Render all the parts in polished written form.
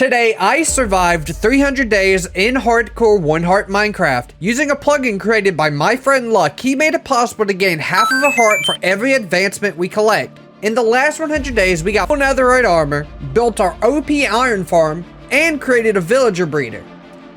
Today, I survived 300 days in hardcore 1 heart Minecraft. Using a plugin created by my friend Luck, he made it possible to gain half of a heart for every advancement we collect. In the last 100 days, we got full netherite armor, built our OP iron farm, and created a villager breeder.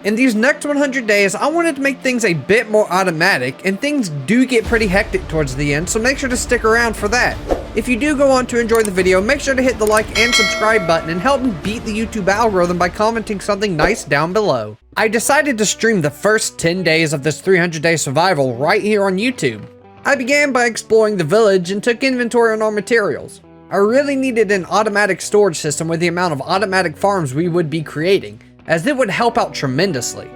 In these next 100 days, I wanted to make things a bit more automatic, and things do get pretty hectic towards the end, so make sure to stick around for that. If you do go on to enjoy the video, make sure to hit the like and subscribe button and help me beat the YouTube algorithm by commenting something nice down below. I decided to stream the first 10 days of this 300-day survival right here on YouTube. I began by exploring the village and took inventory on our materials. I really needed an automatic storage system with the amount of automatic farms we would be creating, as it would help out tremendously.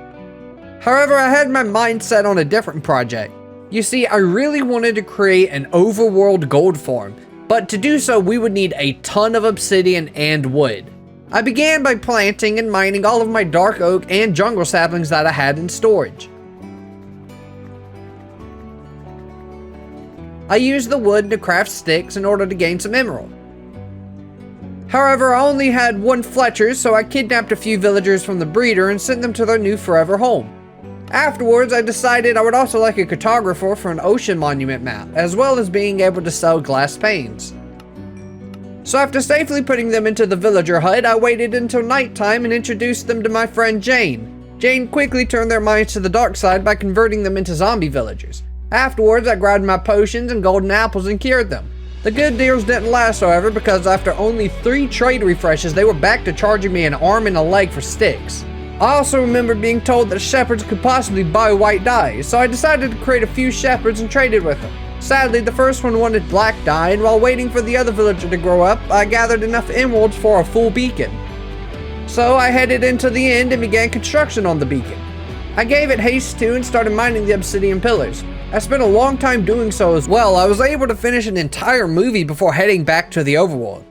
However, I had my mind set on a different project. You see, I really wanted to create an overworld gold farm, but to do so we would need a ton of obsidian and wood. I began by planting and mining all of my dark oak and jungle saplings that I had in storage. I used the wood to craft sticks in order to gain some emerald. However, I only had 1 Fletcher, so I kidnapped a few villagers from the breeder and sent them to their new forever home. Afterwards, I decided I would also like a cartographer for an ocean monument map, as well as being able to sell glass panes. So after safely putting them into the villager hut, I waited until nighttime and introduced them to my friend Jane. Jane quickly turned their minds to the dark side by converting them into zombie villagers. Afterwards, I grabbed my potions and golden apples and cured them. The good deals didn't last, however, because after only 3 trade refreshes, they were back to charging me an arm and a leg for sticks. I also remember being told that shepherds could possibly buy white dye, so I decided to create a few shepherds and traded with them. Sadly, the first one wanted black dye, and while waiting for the other villager to grow up, I gathered enough emeralds for a full beacon. So I headed into the end and began construction on the beacon. I gave it haste 2 and started mining the obsidian pillars. I spent a long time doing so as well. I was able to finish an entire movie before heading back to the overworld.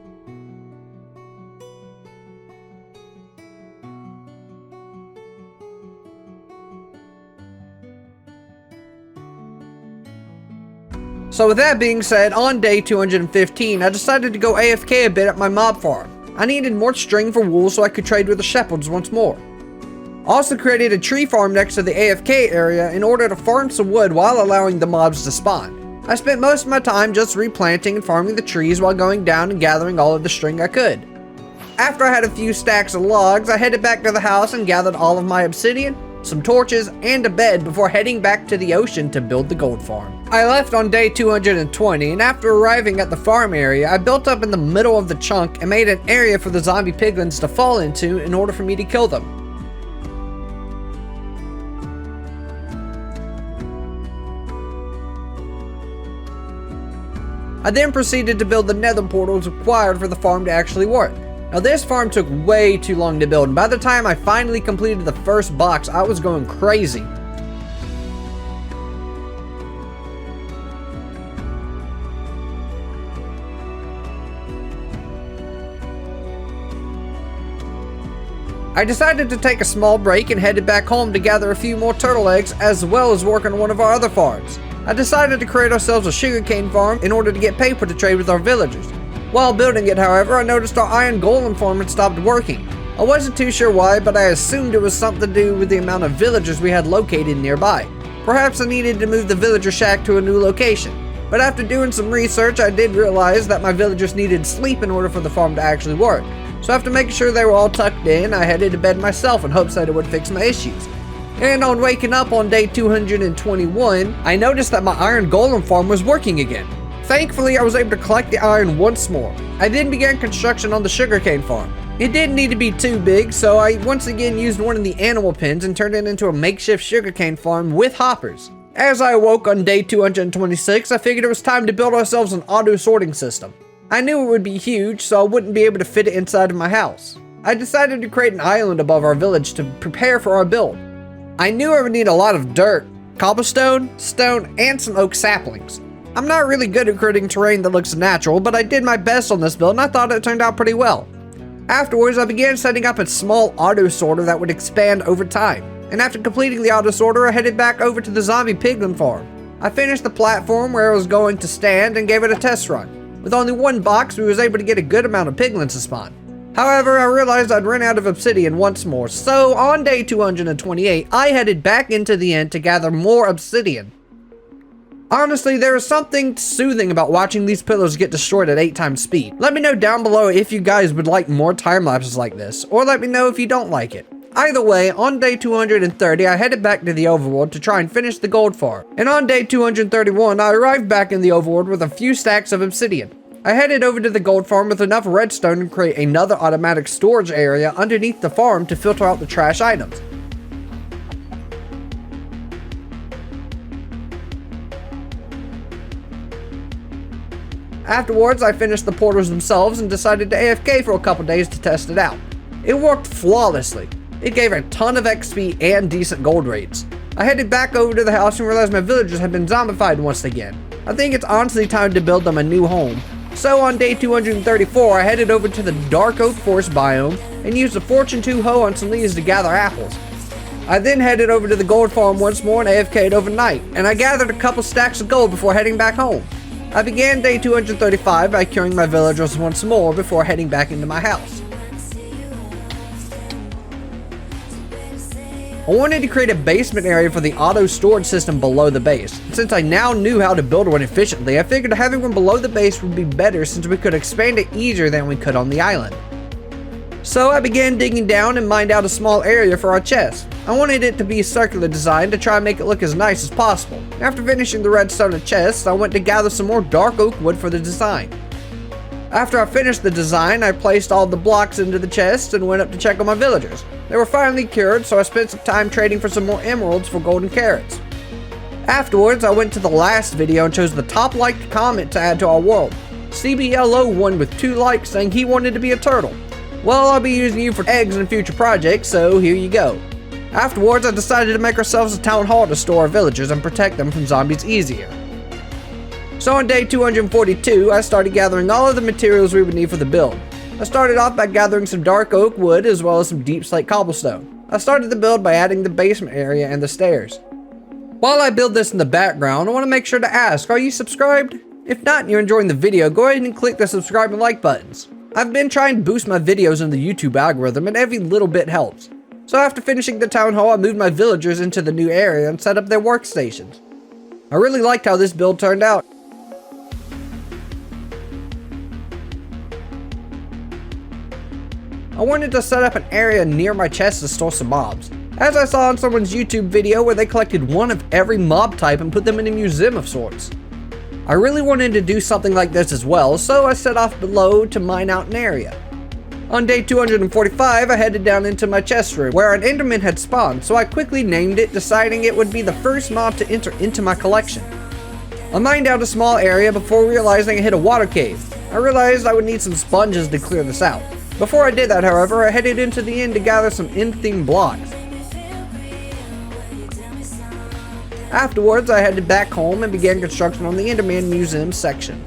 So with that being said, on day 215, I decided to go AFK a bit at my mob farm. I needed more string for wool so I could trade with the shepherds once more. Also created a tree farm next to the AFK area in order to farm some wood while allowing the mobs to spawn. I spent most of my time just replanting and farming the trees while going down and gathering all of the string I could. After I had a few stacks of logs, I headed back to the house and gathered all of my obsidian, some torches, and a bed before heading back to the ocean to build the gold farm. I left on day 220, and after arriving at the farm area, I built up in the middle of the chunk and made an area for the zombie piglins to fall into in order for me to kill them. I then proceeded to build the nether portals required for the farm to actually work. Now this farm took way too long to build, and by the time I finally completed the first box, I was going crazy. I decided to take a small break and headed back home to gather a few more turtle eggs as well as work on one of our other farms. I decided to create ourselves a sugarcane farm in order to get paper to trade with our villagers. While building it, however, I noticed our iron golem farm had stopped working. I wasn't too sure why, but I assumed it was something to do with the amount of villagers we had located nearby. Perhaps I needed to move the villager shack to a new location. But after doing some research, I did realize that my villagers needed sleep in order for the farm to actually work. So after making sure they were all tucked in, I headed to bed myself in hopes that it would fix my issues. And on waking up on day 221, I noticed that my iron golem farm was working again. Thankfully, I was able to collect the iron once more. I then began construction on the sugarcane farm. It didn't need to be too big, so I once again used one of the animal pens and turned it into a makeshift sugarcane farm with hoppers. As I awoke on day 226, I figured it was time to build ourselves an auto sorting system. I knew it would be huge, so I wouldn't be able to fit it inside of my house. I decided to create an island above our village to prepare for our build. I knew I would need a lot of dirt, cobblestone, stone, and some oak saplings. I'm not really good at creating terrain that looks natural, but I did my best on this build and I thought it turned out pretty well. Afterwards, I began setting up a small auto sorter that would expand over time, and after completing the auto sorter, I headed back over to the zombie piglin farm. I finished the platform where it was going to stand and gave it a test run. With only 1 box, we was able to get a good amount of piglins to spawn. However, I realized I'd run out of obsidian once more, so on day 228, I headed back into the inn to gather more obsidian. Honestly, there is something soothing about watching these pillars get destroyed at 8 times speed. Let me know down below if you guys would like more time lapses like this, or let me know if you don't like it. Either way, on day 230, I headed back to the overworld to try and finish the gold farm. And on day 231, I arrived back in the overworld with a few stacks of obsidian. I headed over to the gold farm with enough redstone to create another automatic storage area underneath the farm to filter out the trash items. Afterwards, I finished the portals themselves and decided to AFK for a couple days to test it out. It worked flawlessly. It gave a ton of XP and decent gold rates. I headed back over to the house and realized my villagers had been zombified once again. I think it's honestly time to build them a new home. So on day 234, I headed over to the dark oak forest biome and used a fortune 2 hoe on some leaves to gather apples. I then headed over to the gold farm once more and AFK'd overnight, and I gathered a couple stacks of gold before heading back home. I began day 235 by curing my villagers once more before heading back into my house. I wanted to create a basement area for the auto storage system below the base. Since I now knew how to build one efficiently, I figured having one below the base would be better since we could expand it easier than we could on the island. So I began digging down and mined out a small area for our chest. I wanted it to be a circular design to try and make it look as nice as possible. After finishing the redstone and chests, I went to gather some more dark oak wood for the design. After I finished the design, I placed all the blocks into the chest and went up to check on my villagers. They were finally cured, so I spent some time trading for some more emeralds for golden carrots. Afterwards, I went to the last video and chose the top liked comment to add to our world. CBLO won with 2 likes saying he wanted to be a turtle. Well, I'll be using you for eggs in future projects, so here you go. Afterwards, I decided to make ourselves a town hall to store our villagers and protect them from zombies easier. So on day 242, I started gathering all of the materials we would need for the build. I started off by gathering some dark oak wood as well as some deep slate cobblestone. I started the build by adding the basement area and the stairs. While I build this in the background, I want to make sure to ask, are you subscribed? If not and you're enjoying the video, go ahead and click the subscribe and like buttons. I've been trying to boost my videos in the YouTube algorithm and every little bit helps. So after finishing the town hall, I moved my villagers into the new area and set up their workstations. I really liked how this build turned out. I wanted to set up an area near my chest to store some mobs, as I saw on someone's YouTube video where they collected one of every mob type and put them in a museum of sorts. I really wanted to do something like this as well, so I set off below to mine out an area. On day 245, I headed down into my chest room, where an enderman had spawned, so I quickly named it, deciding it would be the first mob to enter into my collection. I mined out a small area before realizing I hit a water cave. I realized I would need some sponges to clear this out. Before I did that, however, I headed into the inn to gather some inn-themed blocks. Afterwards, I headed back home and began construction on the Enderman Museum section.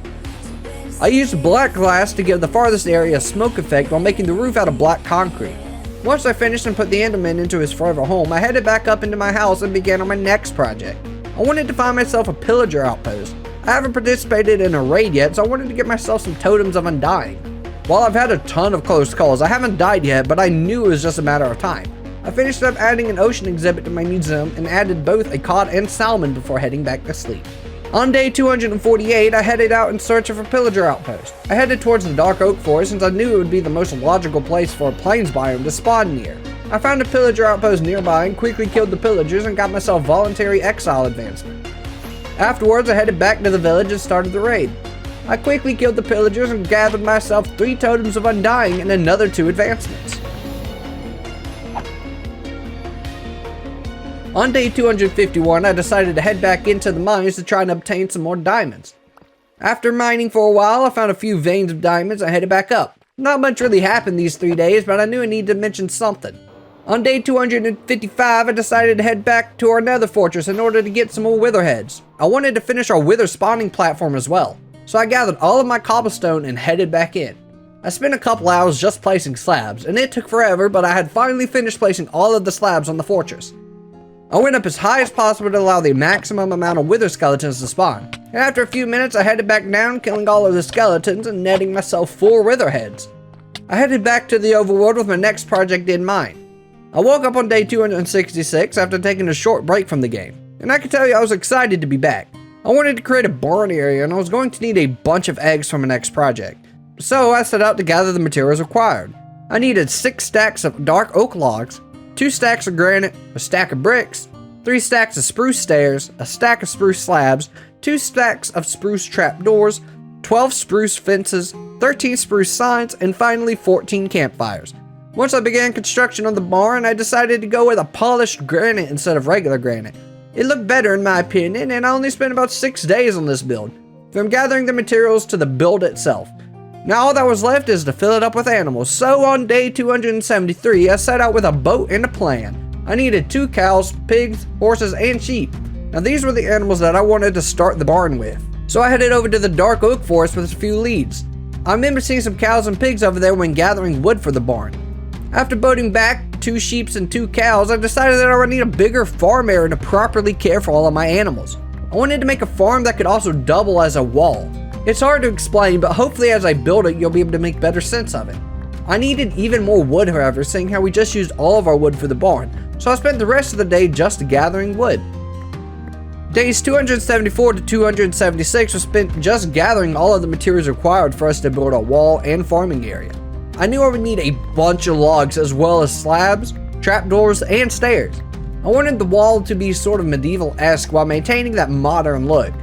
I used black glass to give the farthest area a smoke effect while making the roof out of black concrete. Once I finished and put the Enderman into his forever home, I headed back up into my house and began on my next project. I wanted to find myself a pillager outpost. I haven't participated in a raid yet, so I wanted to get myself some totems of undying. While I've had a ton of close calls, I haven't died yet, but I knew it was just a matter of time. I finished up adding an ocean exhibit to my museum and added both a cod and salmon before heading back to sleep. On day 248, I headed out in search of a pillager outpost. I headed towards the dark oak forest since I knew it would be the most logical place for a plains biome to spawn near. I found a pillager outpost nearby and quickly killed the pillagers and got myself voluntary exile advancement. Afterwards, I headed back to the village and started the raid. I quickly killed the pillagers and gathered myself 3 totems of undying and another 2 advancements. On day 251, I decided to head back into the mines to try and obtain some more diamonds. After mining for a while, I found a few veins of diamonds and headed back up. Not much really happened these 3 days, but I knew I needed to mention something. On day 255, I decided to head back to our nether fortress in order to get some more wither heads. I wanted to finish our wither spawning platform as well. So I gathered all of my cobblestone and headed back in. I spent a couple hours just placing slabs, and it took forever, but I had finally finished placing all of the slabs on the fortress. I went up as high as possible to allow the maximum amount of wither skeletons to spawn. And after a few minutes, I headed back down, killing all of the skeletons and netting myself 4 wither heads. I headed back to the overworld with my next project in mind. I woke up on day 266 after taking a short break from the game, and I can tell you I was excited to be back. I wanted to create a barn area and I was going to need a bunch of eggs for my next project. So I set out to gather the materials required. I needed 6 stacks of dark oak logs, 2 stacks of granite, a stack of bricks, 3 stacks of spruce stairs, a stack of spruce slabs, 2 stacks of spruce trapdoors, 12 spruce fences, 13 spruce signs, and finally 14 campfires. Once I began construction on the barn, I decided to go with a polished granite instead of regular granite. It looked better in my opinion, and I only spent about 6 days on this build, from gathering the materials to the build itself. Now all that was left is to fill it up with animals, so on day 273 I set out with a boat and a plan. I needed 2 cows, pigs, horses, and sheep. Now these were the animals that I wanted to start the barn with. So I headed over to the dark oak forest with a few leads. I remember seeing some cows and pigs over there when gathering wood for the barn. After boating back 2 sheep and 2 cows, I decided that I would need a bigger farm area to properly care for all of my animals. I wanted to make a farm that could also double as a wall. It's hard to explain, but hopefully as I build it, you'll be able to make better sense of it. I needed even more wood, however, seeing how we just used all of our wood for the barn, so I spent the rest of the day just gathering wood. Days 274 to 276 were spent just gathering all of the materials required for us to build a wall and farming area. I knew I would need a bunch of logs as well as slabs, trapdoors, and stairs. I wanted the wall to be sort of medieval-esque while maintaining that modern look.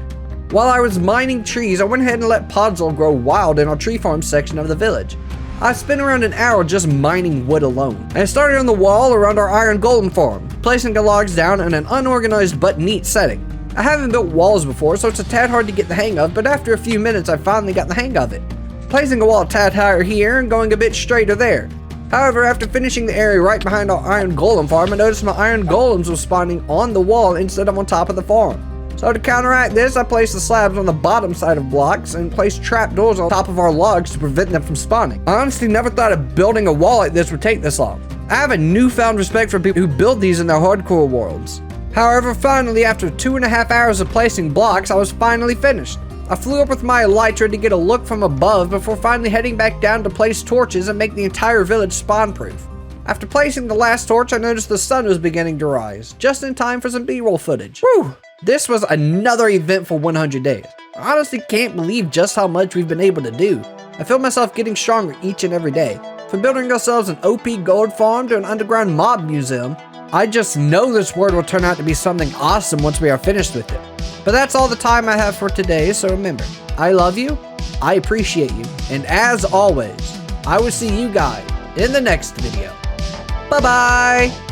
While I was mining trees, I went ahead and let podzol grow wild in our tree farm section of the village. I spent around an hour just mining wood alone. I started on the wall around our iron golem farm, placing the logs down in an unorganized but neat setting. I haven't built walls before, so it's a tad hard to get the hang of, but after a few minutes I finally got the hang of it. Placing a wall a tad higher here and going a bit straighter there. However, after finishing the area right behind our iron golem farm, I noticed my iron golems were spawning on the wall instead of on top of the farm. So to counteract this, I placed the slabs on the bottom side of blocks and placed trapdoors on top of our logs to prevent them from spawning. I honestly never thought of building a wall like this would take this long. I have a newfound respect for people who build these in their hardcore worlds. However, finally, after 2.5 hours of placing blocks, I was finally finished. I flew up with my elytra to get a look from above before finally heading back down to place torches and make the entire village spawn-proof. After placing the last torch, I noticed the sun was beginning to rise, just in time for some B-roll footage. Whew! This was another eventful 100 days. I honestly can't believe just how much we've been able to do. I feel myself getting stronger each and every day. From building ourselves an OP gold farm to an underground mob museum, I just know this world will turn out to be something awesome once we are finished with it. But that's all the time I have for today, so remember, I love you, I appreciate you, and as always, I will see you guys in the next video. Bye-bye!